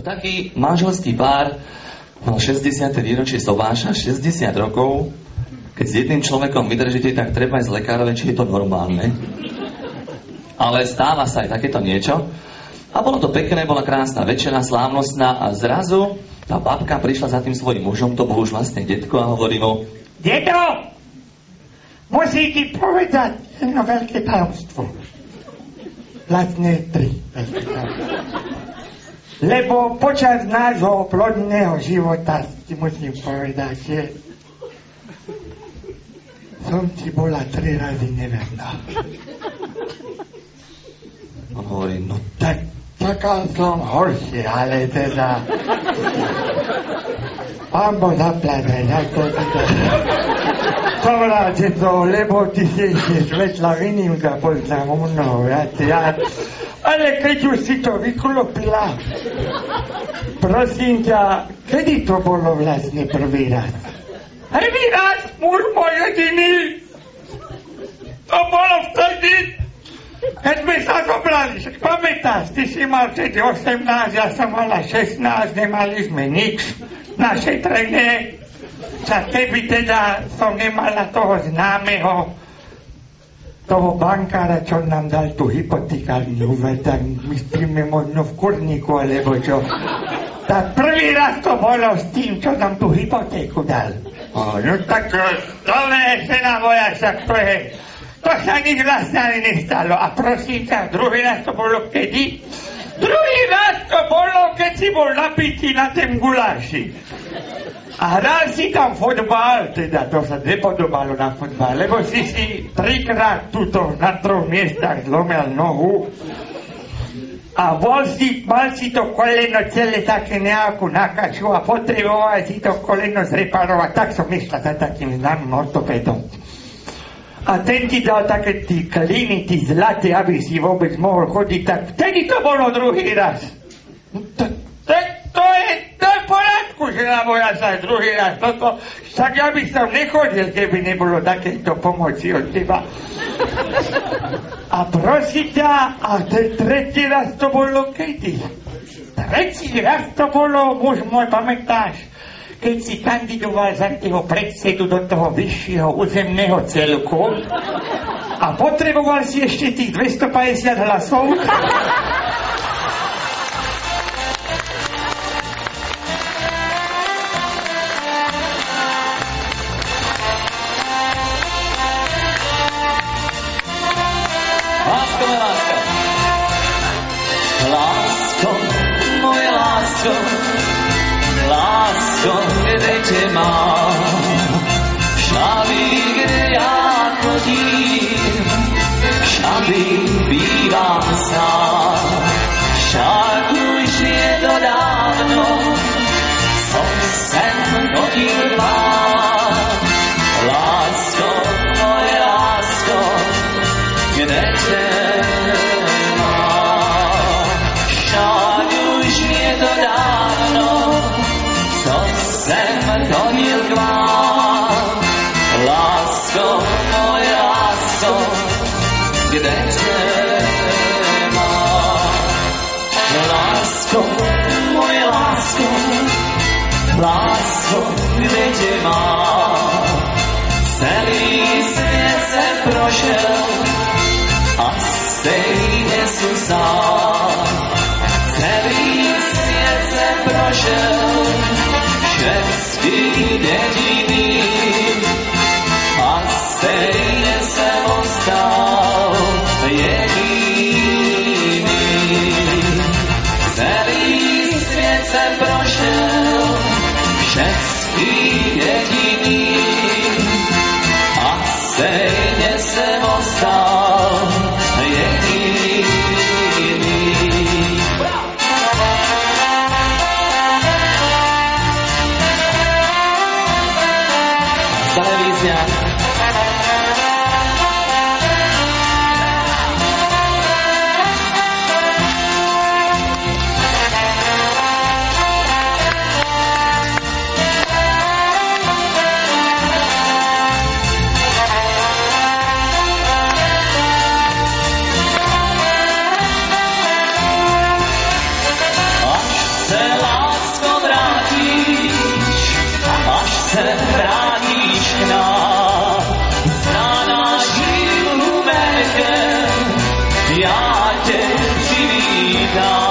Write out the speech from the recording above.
Taký manželský pár mal 60. výročie sobáša, 60 rokov. Keď s jedným človekom vydržíte, tak treba ísť lekárovi, či je to normálne. Ale stáva sa aj takéto niečo. A bolo to pekné, bola krásna večera, slávnostná a zrazu tá babka prišla za tým svojím mužom, to bol už vlastne detko, a hovorí mu: Dedo, musí ti povedať jedno veľké tajomstvo. Vlastne 3 veľké tajomstvo. Lebo počas nášho plodného života ti musím povedať, že som ti bola 3 razy neverná. On hovorí: no Tak čakal som horšie, ale teda Pán Boh zaplať, ako teda som rád, že to, lebo ty si svetla výnimka, poznám mnoho viac. Ale keď už si to vyklopila, prosím ťa, kedy to bolo vlastne prvý raz? Prvý raz, muž môj jediný, to bolo vtedy, keď sme sa zobrali. Pamätáš, ty si mal vtedy 18, ja som mala 16, nemali sme nič v našej trene. Za teby teda som nemala toho známeho, toho bankára, čo nám dal tú hypotekárny úver, tak my spíme možno v kurníku, alebo čo. Tak prvý raz to bolo s tým, čo nám tú hypotéku dal. No tak dole žena moja, však to sa nič vlastne ani nestalo. A prosím ťa, druhý raz to bolo kedy? Druhý raz to bolo, keď si bol napitý na tém guláši. A hral si tam fotbal, teda to sa nepodobalo na fotbal, lebo si 3-krát tuto na 3 miestach zlomil nohu a mal si to koleno celé také nejakú nakaču a potreboval si to koleno zreparovať. Tak som išla za takým známym ortopedom. A ten ti dal také tí kliny, tí zlaté, aby si vôbec mohol chodiť, tak vtedy to bolo druhý raz. To je v porádku, že na moja sa druhý raz toto, tak ja by som nechodil, keby nebolo takéto pomoci od teba. A prosím ťa, a ten tretí raz to bolo kedy? Tretí raz to bolo, muž môj, pamätáš, keď si kandidoval za toho predsedu do toho vyššieho územného celku a potreboval si ešte tých 250 hlasov. Lásko, kde tě mám, všady, kde já chodím, všady bývám sám, však už je to dávno, co jsem chodil vám. Lásko, moje lásko, kde tě mám, však už je to dávno, co jsem chodil k vám. Lásko, moje lásko, kde tě mám. Lásko, moje lásko, lásko, kde tě mám. Celý svět jsem prošel a stejně jsem sám. Celý svět jsem prošel, všetky dediny a stejně jsem ostal jediný. Celý svět jsem prošel, všetky dediny a stejně jsem ostal jediný. Televízia. Až ťa.